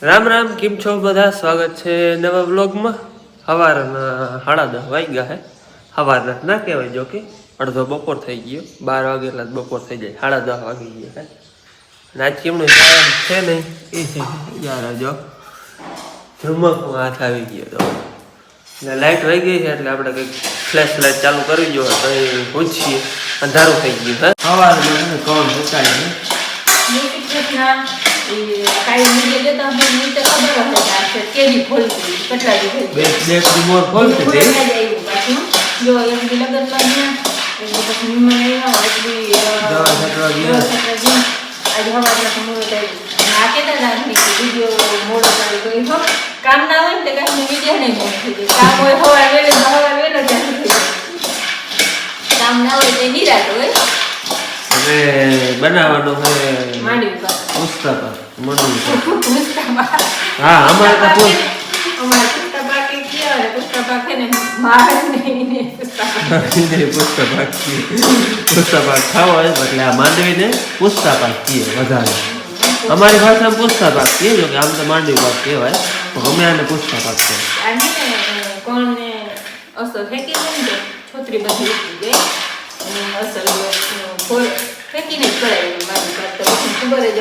રામ રામ, કેમ છો બધા? સ્વાગત છે નવા વ્લોગમાં. સવારના 10:30 વાગ્યા હે. સવારના ના કહેવાય, જો કે અડધો બપોર થઈ ગયો. 12 વાગે એટલે બપોર થઈ જાય, 10:30 વાગી ગયા હે. અને આજ કેમનું છે નહીં એ છે યાર, જો ઝુમકમાં હાથ આવી ગયો તો એટલે લાઇટ વહી ગઈ છે, એટલે આપણે કંઈક ફ્લેશ લાઇટ ચાલુ કરવી જોઈએ તો એ પૂછીએ. અંધારું થઈ ગયું હે. સવારમાં કોણ ઉતારે ને કામ ના હોય ને વિડીયો નહીં મોકલી કામ હોય કામ ના હોય તે નિરાશ હોય. હવે બનાવવાનું છે પુસ્તક હા અમારે તો પુસ્તક ખાવો એટલે આ માંડવીને પુસ્તા પાક કહીએ વધારે. અમારી ભાષામાં પુસ્તા પાક કહીએ, જો કે આમ તો માંડવી પાક કહેવાય, અમે આને પુસ્તા પાક કહેવાય. કોણને અસર ફેંકી દે છોતરી બધી અસર ફેંકીને ખબર જ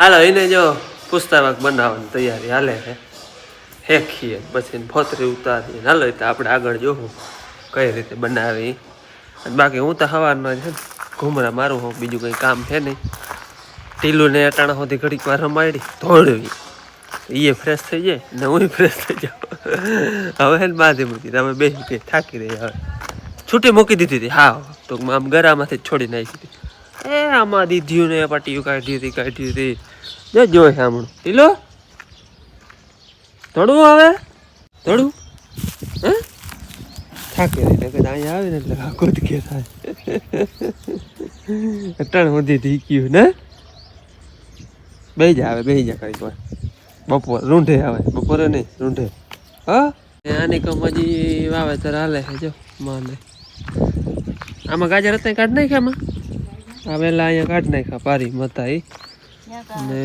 હાલો એને જો પુસ્તા પાક બનાવવાની તૈયારી હાલે છે. હેખીએ પછી ફોતરી ઉતારીએ. હાલો તો આપણે આગળ જોવું કઈ રીતે બનાવી. બાકી હું તો સવારના છે ને ઘૂમરા મારું હોઉં, બીજું કંઈ કામ છે નહીં. ટીલું ને અટાણા સુધી ઘડીક વાર રમાડી ધોળવી, એ ફ્રેશ થઈ જાય ને હું ફ્રેશ થઈ જાઉં. હવે હે ને બાંધી મૂકી તમે બે થાકી રહી. હવે છૂટી મૂકી દીધી હતી. હા તો આમ ગરામાંથી જ છોડી નાખી હતી. એ આમાં દીધ્યું ને પાટીયું કાઢી હતી જો જોઈ સામણું ટીલો થોડું આવે થોડું હે થાકી રહી એટલે અહીંયા આવે ને એટલે આખો જ કે થાય. અટાણ સુધી ધીક્યું ને બે જા કઈ વાર બપોર રૂંઢે આવે, બપોરે નહીં રૂંઢે. હા આની કમજી વાવેતર હાલે છે જો માને. આમાં ગાજર હતા કાઢ નાખ્યા, આમાં આ વેલા અહીંયા કાઢ નાખ્યા પારી મતા એ ને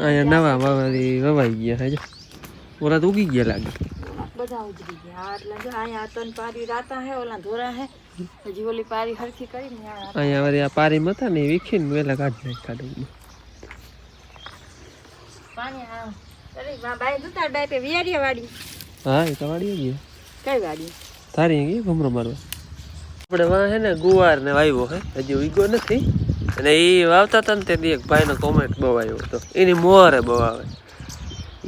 અહીંયા નવા વાવરી વવાઈ ગયા છે જો. ઓલા તો ઉગી ગયા લાગે બધા ઉજરી ગયા. એટલે જો અહીંયા તન પારી રાતા હે ઓલા ધોરા હે હજી ઓલી પારી હરખી કરીને અહીંયા વળી આ પારી મતા ને વીખીને વેલા કાઢ નાખ્યા. પાણી અરે બાઈ દુતા બાઈ પે વિયારી વાડી. હા એ તો વાડી ગઈ. કઈ વાડી? તારી ગઈ ઘમરો મારવા. આપણે વાહ હે ને ગુવાર ને વાવ્યો હે, હજી ઉગ્યો નથી. અને એ વાવતા હતા ને તે એક ભાઈનો કોમેન્ટ બહુ આવ્યો હતો, એની મોરે બહુ આવે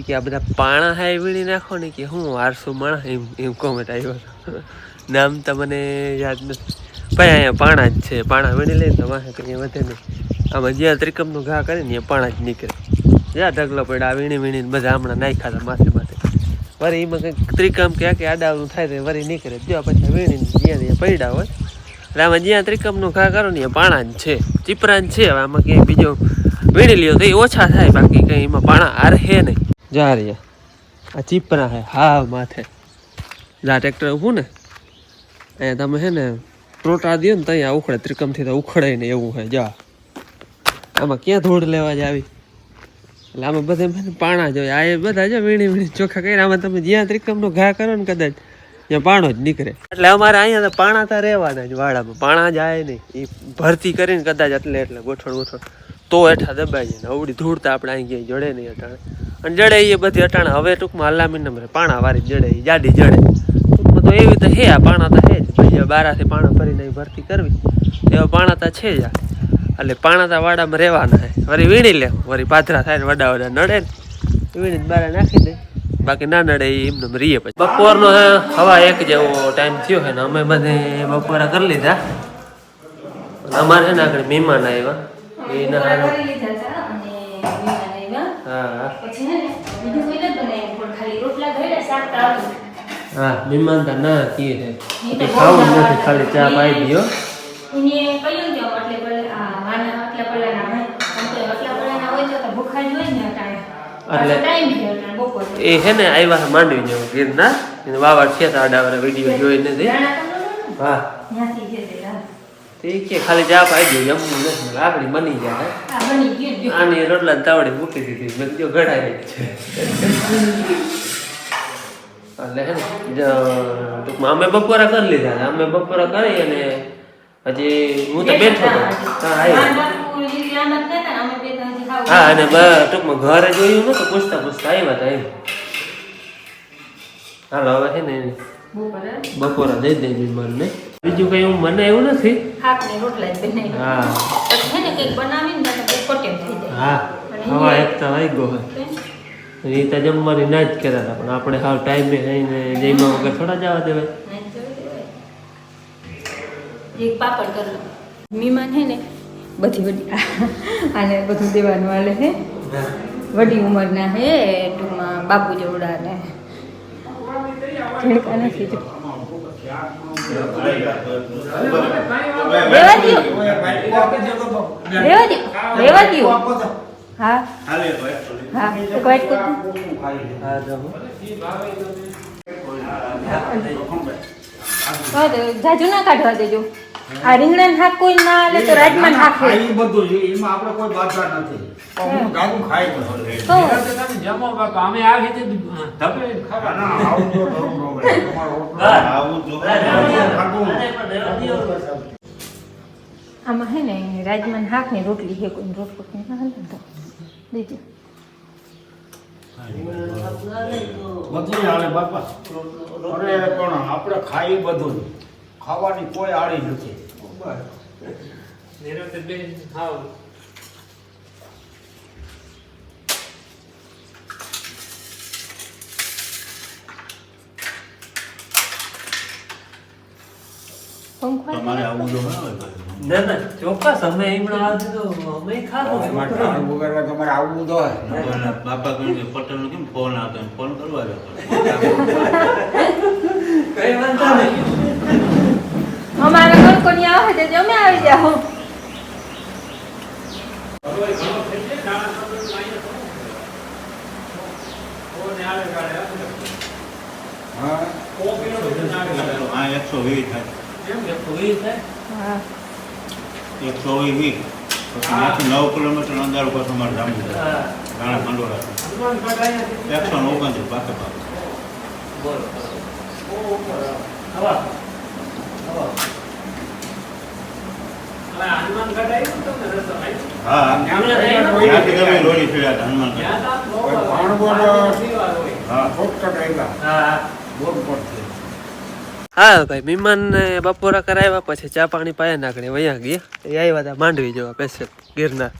કે આ બધા પાણા હાય વીણી નાખો ને કે હું 800 માણા એમ કોમેન્ટ આવ્યો હતો. નામ તો મને યાદ નથી. ભાઈ અહીંયા પાણા જ છે, પાણા વીણી લઈને તો વાહે કંઈ વધે નહીં. આમાં જ્યાં ત્રિકમનું ઘા કરે ને એ પાણા જ નીકળે. જ્યાં ઢગલો પડ્યા આ વીણીને બધા હમણાં નાખ્યા હતા માથે વળી એમાં કંઈક ત્રિકમ કે આડાવનું થાય તો વળી નીકળે. જો પછી વીણીને જ્યાં પડ્યા હોય એટલે આમાં જ્યાં ત્રિકમનું ઘા કરો ને એ પાણા જ છે, ચીપરા જ છે. હવે આમાં ક્યાંય બીજો વીણી લ્યો તો એ ઓછા થાય, બાકી કંઈ એમાં પાણા આરહે નહીં. જા રહ્યા આ ચીપરા હે હા માથે જા ટ્રેક્ટર ઊભું ને અહીંયા તમે છે ને પ્રોટા દો ને તો અહીંયા ઉખડે, ત્રિકમથી તો ઉખડે ને એવું છે. જા આમાં ક્યાં ધૂળ લેવા જ આવી. એટલે આમાં બધા પાણા જોઈએ. આ એ બધા જો વીણી ચોખ્ખા કરીને આમાં તમે જ્યાં ત્રિકમનો ઘા કરો ને કદાચ ત્યાં પાણો જ નીકળે. એટલે અમારે અહીંયા તો પાણા તો રહેવાના જ વાડામાં, પાણા જાય નહીં. એ ભરતી કરીને કદાચ એટલે ગોઠણ તો હેઠા દબાઈ જાય ને અવડી ધૂળતા આપણે અહીં ક્યાંય જડે નહીં અટાણે. અને જડે એ બધી અટાણે હવે ટૂંકમાં હલામી નંબરે પાણા વાળી જડે, એ જાડી જડે ટૂંકમાં. તો એવી તો હે આ પાણા તો હે જ. પછી બારાથી પાણા ભરીને ભરતી કરવી એવા પાણા તો છે જ. એટલે પાણા તો વાડામાં રહેવાના હે. વળી વીણી લે, વળી પાથરા થાય ને વડા નડે ને વીણીને બારા નાખી દે, બાકી ના નડે એ એમને રીએ. પછી બપોરનો હે 1:15 જેવો ટાઈમ થયો છે ને અમે બધે બપોરા કરી લીધા. અમારે છે ને આગળ મહેમાન આવ્યા એના હા મહેમાન તો ના કીએ છે ખાવું નથી, ખાલી ચા પાઈ દો. એ હે ને આવ્યા માંડવી જેવું ગીરના, વાવા છે તો આડા વિડીયો જોઈ નથી. હા તે કે ખાલી ચા પાઈ દો જમવું નથી લાકડી બની જાય આ બની ગયું જો. આની રોટલા તાવડે મૂકી દીધી મેં કીધું ઘડાઈ રહી છે એટલે હે ને ટૂંકમાં અમે બપોરા કરી લીધા અમે બપોરા કરી અને હજી હું તો બેઠો હતો ત્યાં આવ્યો હા અને ટૂંકમાં ઘરે જોયું ને તો પૂછતા આવ્યા હતા એમ હાલો હવે છે ને બપોરા દઈ દે મહેમાનને બીજું કઈ હું મને એવું નથી શાકની રોટલા જ બનાવી હા પછી છે ને કંઈક બનાવીને તો કંઈક કોટેમ થઈ જાય હા હવા એક તો આવી ગયો હોય એ તો જમવાની ના જ કહેતા હતા પણ આપણે હાવ ટાઈમે થઈને જઈમાં વગર થોડા જવા દેવાય એક પાપડ કરી લો મીમાન છે ને બધી આને બધું દેવાનું હાલે છે વડી ઉંમરના હે ટૂંકમાં બાપુ જેવડા ને ઝીણકા નથી જો રેવા દ્યો હા હા એક વાઈટ કર જાજુ ના કાઢવા દેજો આ રીંગણા શાક કોઈ ના આલે તો રાજમાં શાક ખાઈ બધું છે એમાં આપણે કોઈ બાધા નથી હું જાગું ખાઈ તો જમો બાપા અમે આવી રીતે ધબે ખાવા ના આવું જો તમારો આવું જો આમાં હે ને રાજમાં શાક ની રોટલી છે કોઈ રોટલો ના હાલે તો દેજો બધું હાલે બાપા અરે પણ આપણે ખાઈ બધું ખાવાની કોઈ આડી નથી નિરંતર બેન ખાવ તમારે આવું જો ના ના ચોક્કસ અમે હમણાં આવતી તો અમે ખાધું તમારે આવવું તો બાપા કહ્યું કે પટેલ કેમ ફોન આવતો ફોન કરવા દો કઈ વાંધો નહીં અમારા ઘર કોની આવે છે જમે આવી જાઓ હા હા 120 થાય કેમ કે કોઈ થાય હા 120 પછી 9 કિલોમીટર અંદર ઉપર તમારે જામવું હા રાણા મંડોળા 129 પાકે પાકે બોલો હવા હનુમાનગઢ આવ્યું તો ને રસ્તો હા ત્યાંથી તમે લોરી ફેર્યા હતા હનુમાનગઢ હા હા બોલ પડશે હા ભાઈ મહેમાનને બપોરા કરાવ્યા પછી ચા પાણી પાયા નાખડે વયા ગયા એ આવ્યા હતા માંડવી જવા પેસે ગિરનાર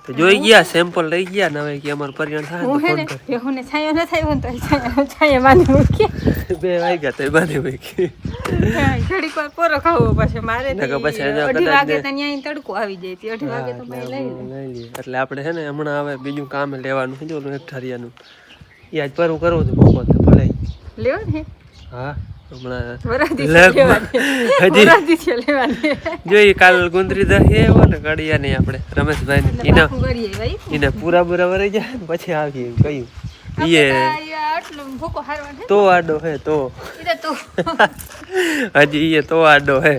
તો જોઈ ગયા સેમ્પલ લઈ ગયા ને હવે કે અમારું પરિણામ થાય હું તો હે ફોન ને કર બેહુને છાયો ન થાય તો છાયા બાંધી મૂકી 2 વાગ્યા તો બાંધી મૂકી ઘડીક વાર પોરો ખાવો પછી મારે નકર પછી જો 2:30 કદાચ વાગે તો ન્યાય તડકો આવી જાય છે 2:30 વાગે તો ભાઈ લઈ લે લઈ લઈએ એટલે આપણે છે ને હમણાં હવે બીજું કામ લેવાનું છે જો ઓલું હેઠારિયાનું એ આજ પરવું કરવું છે બપોર ભલે લેવો ને હા હમણાં વરાદી હજી વરાદી છે લેવાની જોઈએ કાલ ગુંદરી દહી એવો ને કડિયા નહીં આપણે રમેશભાઈ ને એના કરીએ ભાઈ એને પૂરા વરાઈ જાય ને પછી આવીએ એમ કહ્યું એ આટલું ભૂકો હારવા છે તો આડો હે તો ઈરે તો હજી એ તો આડો હે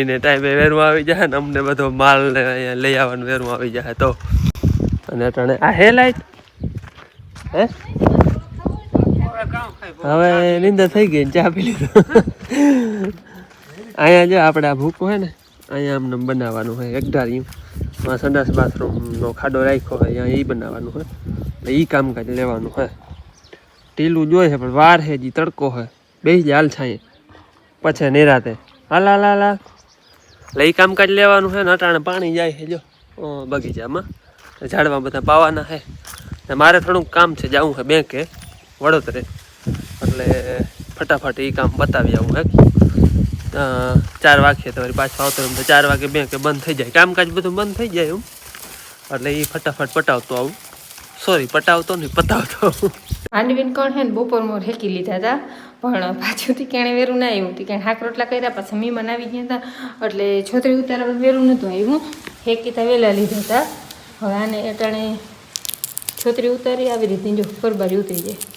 એને ટાઈમે વેરું આવી જાય ને અમને બધો માલ ને અહીંયા લઈ આવવાનું વેરું આવી જાય તો અને અટાણે આ હે લાઈટ હે હવે નિંદા થઈ ગઈ ચા પી લીધો અહીંયા જો આપણે આ ભૂકો હે ને અહીંયા આમને બનાવવાનું હોય એકધાર્યું સંડાસ બાથરૂમનો ખાડો રાખ્યો હોય અહીંયા એ બનાવવાનું હોય એટલે એ કામકાજ લેવાનું હોય ઢીલું જોઈએ છે પણ વાર છે જી તડકો હોય બેસી જાય હાલ છાંયે પછી નિરાતે હાલ હાલ હાલ હાલ એટલે એ કામકાજ લેવાનું છે ને અટાણે પાણી જાય છે જો બગીચામાં ઝાડવા બધા પાવાના છે ને મારે થોડુંક કામ છે જવું છે બેંકે વડોદરે એટલે ફટાફટ એ કામ બતાવી આવું હે 4 વાગે તો વળી પાછું આવતો તો 4 વાગે બેંકે બંધ થઈ જાય કામકાજ બધું બંધ થઈ જાય એમ એટલે એ ફટાફટ પટાવતો આવું સોરી પટાવતો નહીં પતાવતો આવું માંડવીને કોણ હે ને બપોર મોર હેકી લીધા હતા પણ પાછુંથી કેણે વેરું ના આવ્યું હતી કે હાક રોટલા કર્યા પછી મહેમાન આવી ગયા હતા એટલે છોતરી ઉતારવા વેરું નહોતું આવ્યું હેકીતા વહેલા લીધા હતા હવે આને અટાણે છોતરી ઉતારી આવી રીતે જો પરબારી ઉતરી જાય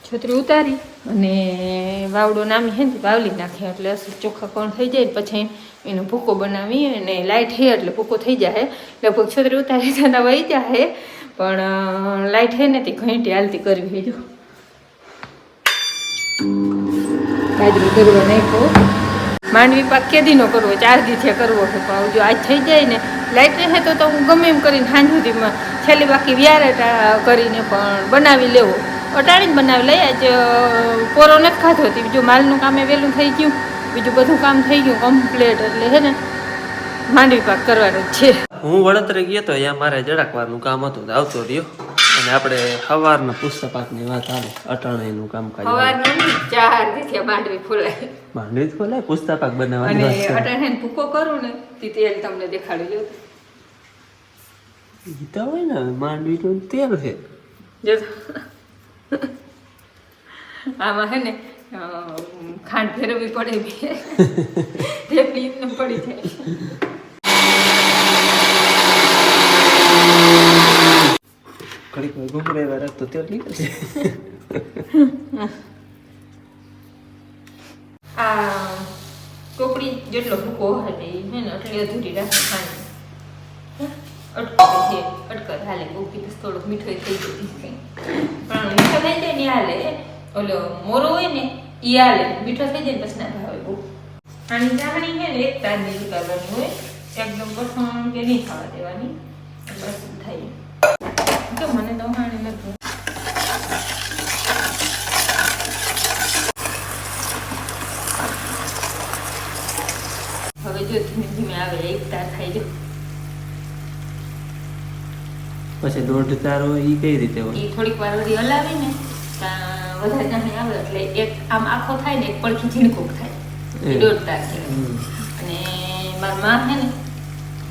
છોતરી ઉતારી અને વાવડો નામી હે ને વાવલી નાખે એટલે ચોખ્ખા કોણ થઈ જાય પછી એનો ભૂકો બનાવી અને લાઇટ હે એટલે ભૂકો થઈ જાય લગભગ છોતરી ઉતારી જતા વહી જાય પણ લાઇટ હે ને તે ઘંટી હાલતી કરવી હે જો બાજરી કરવો નાખો માંડવી પાક કેદીનો કરવો 4 દિવસે કરવો છે પણ જો આજ થઈ જાય ને લાઇટ રહે તો હું ગમે એમ કરીને સાંજ સુધીમાં છેલ્લી બાકી વ્યારેટા કરીને પણ બનાવી લેવો અટાણી જ બનાવી લઈ આજ પોરો નથી ખાધો હતી બીજું માલનું કામ વહેલું થઈ ગયું બીજું બધું કામ થઈ ગયું કમ્પ્લીટ એટલે હે ને માંડવી પાક કરવાનો જ છે હું વડોદરા ગયો તો અહીંયા મારે જરાકવારનું કામ હતું તો આવતો રહ્યો અને આપણે સવારના પુસ્તક પાકની વાત આવે અટાણાનું કામ કાજ સવારનું 4 દિવસે માંડવી ફૂલાય માંડવી ખોલાય પુસ્તક પાક બનાવવાની અને વાત છે અટાણે ભૂકો કરું ને તે તેલ તમને દેખાડી દઉં ઈ તો હોય ને માંડવી તો તેલ છે જો આમાં હે ને ખાંડ ફેરવવી પડે બી થેપલી એમને પડી જાય ઘડીક વાર ઘૂમરેવા રાખતો તેલ નીકળે આ ટોપડી જેટલો ભૂકો હોય ને હે ને એટલી અધૂરી રાખે ખાંડ અટકર હાલે બહુ કીધું થોડોક મીઠો થઈ ગયો પણ મીઠો થઈ જાય ને હાલે ઓલો મોરો હોય ને એ હાલે મીઠો થઈ જાય પછી ના ભાવે બહુ આની ચાહણી છે ને એક તારની ઉતારવાની હોય એકદમ કઠણ કે નહીં ખાવા દેવાની બસ થાય તો મને તો હાણી નથી હવે જો ધીમે ધીમે આવે એક તાર થાય જો પછી દોઢ તાર હોય ઈ કઈ રીતે હોય એ થોડીક વાર વળી હલાવી ને વધારે ચાહણી આવે એટલે એક આમ આખો થાય ને એક પડખી ઝીણકોક થાય એ દોઢ તાર છે અને મારા માં છે ને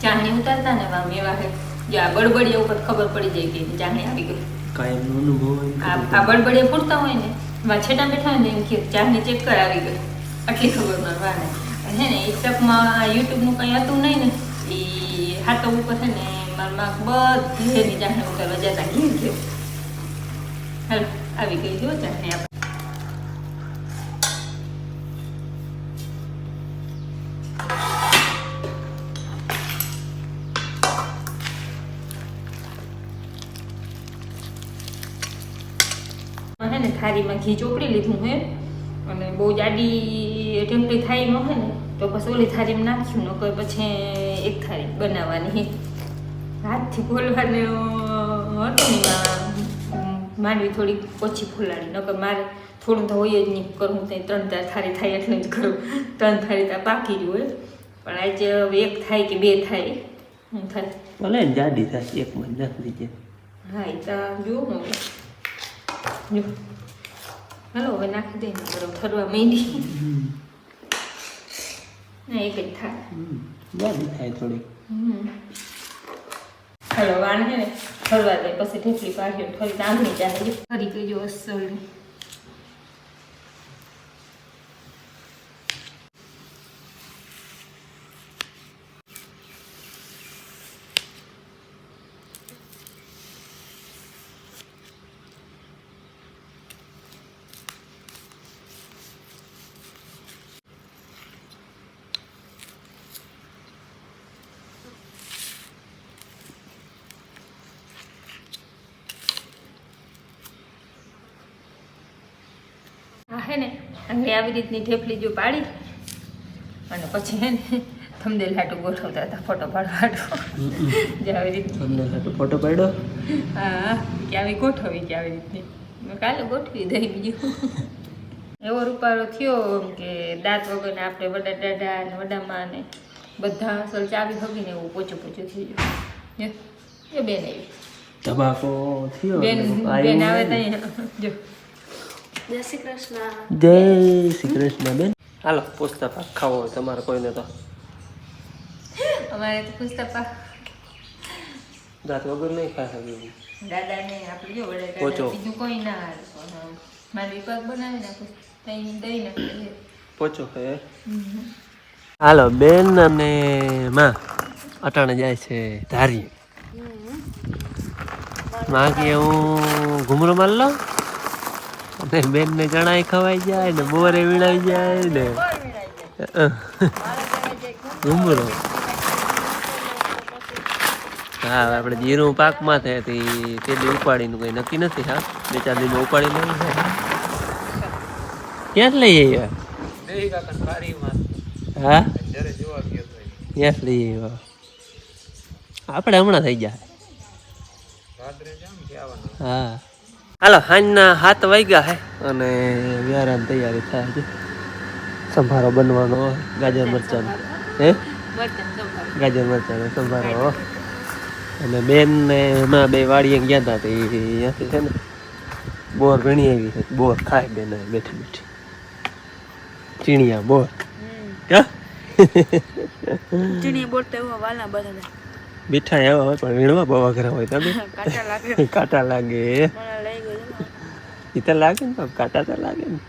ચાહણી ઉતારતા ને આમ એવા છે જે આ બળબડિયા ઉપર ખબર પડી જાય કે ચાહણી આવી ગઈ કાયમનો અનુભવ હોય આ બળબડિયા ફૂટતા હોય ને એમાં છેટા બેઠા હોય ને એમ કે ચાહણી ચેક કર આવી ગઈ આટલી ખબર મારવા ને અને હે ને એ તકમાં યુટ્યુબનું કંઈ હતું નહીં ને એ હાથો ઉપર છે ને મારા માં બધેની ચાહણી ઉતારવા જતા ઘી ગયો હાલ આવી ગઈ જો ચાહણી આપણે હે ને થાળીમાં ઘી ચોપડી લીધું હે અને બહુ જાડી ટેમ્પલી થાળીમાં હોય ને તો પછી ઓલી થાળીમાં નાખ્યું ન કોઈ પછી એક થાળી બનાવવાની હાથથી ફોલવાની હતું ને માંડવી થોડીક ઓછી ફોલાડી નકર મારે થોડું તો હોય જ નહીં કરું ત્યાં 3-4 થાળી થાય એટલે જ કરું 3 થાળી ત્યાં પાકી જ હોય પણ આજે એક થાય કે 2 થાય હું થાય ભલે ને જાડી થાય એક મહિના નાખી દીજે હા એ તો જુઓ જો હાલો હવે નાખી દઈને બરાબર ઠરવા માંડી ના એક જ થાય જાડી થાય થોડીક હાલો વાણ છે ને ઠરવા દે પછી ઢેફલી પાડ્યો થોડી આંગળી જાય ફરી ગઈ જો અસલની હે ને આંગળી આવી રીતની ઢેફલી જો પાડી અને પછી હે ને થંબનેલ હાટું ગોઠવતા હતા ફોટો પાડવા જે આવી રીતની ફોટો પાડ્યો હા કે આવી ગોઠવી કે આવી રીતની મેં કાલે ગોઠવી દઈ બીજું એવો રૂપારો થયો કે દાંત વગરને આપણે વડા દાદા ને વડામાં ને બધા અસલ ચાવી હગી ને એવું પોચું પોચું થઈ ગયું એ બેન આવી તબાકો થયો બેન આવે ત્યાં જો જય શ્રી કૃષ્ણ બેન હાલો પુસ્તક પાક ખાવો હોય તમારે કોઈને તો અમારે તો પુસ્તક દાંત વગર નહીં ખાઈ શકે દાદાને આપણે જો વડે પોચો. બીજું કોઈ ના હાલે પણ મારી પાક બનાવી નાખું ત્યાં દઈ નાખે પોચો ખાય હાલો બેન અને માં અટાણે જાય છે ધારી માં કે હું ઘુમરો માર લઉં અને બેન ને ચણાય ખવાઈ જાય ને બોરે વીણાઈ જાય ને ઘૂમરો. હા આપણે જીરું પાકમાં થાય તે દી ઉપાડીનું કઈ નક્કી નથી. હા 2-4 દિન ઉપાડી લઈ ક્યાં લઈ આવ્યા? હા ક્યાં લઈ આવ્યા? આપણે હમણાં થઈ જાય. હા હાલો સાંજના 7 વાગ્યા હે અને વ્યારાની તૈયારી થાય છે. સંભારો બનવાનો ગાજર મરચાંનો. હે ગાજર મરચાંનો સંભારો. અને બેન ને એમાં 2 વાડીએ ગયા હતા તે ત્યાંથી છે ને બોર ભણી આવી છે. બોર ખાય બેન બેઠી બેઠી ચીણિયા બોર. ચીણી બોર તો એવા વાલા બધા મીઠા એવા હોય પણ વીણવા બહુ અઘરા હોય. તમે કાંટા લાગે મને લઈ ગયો એ તો લાગે ને કાંટા તો લાગે ને.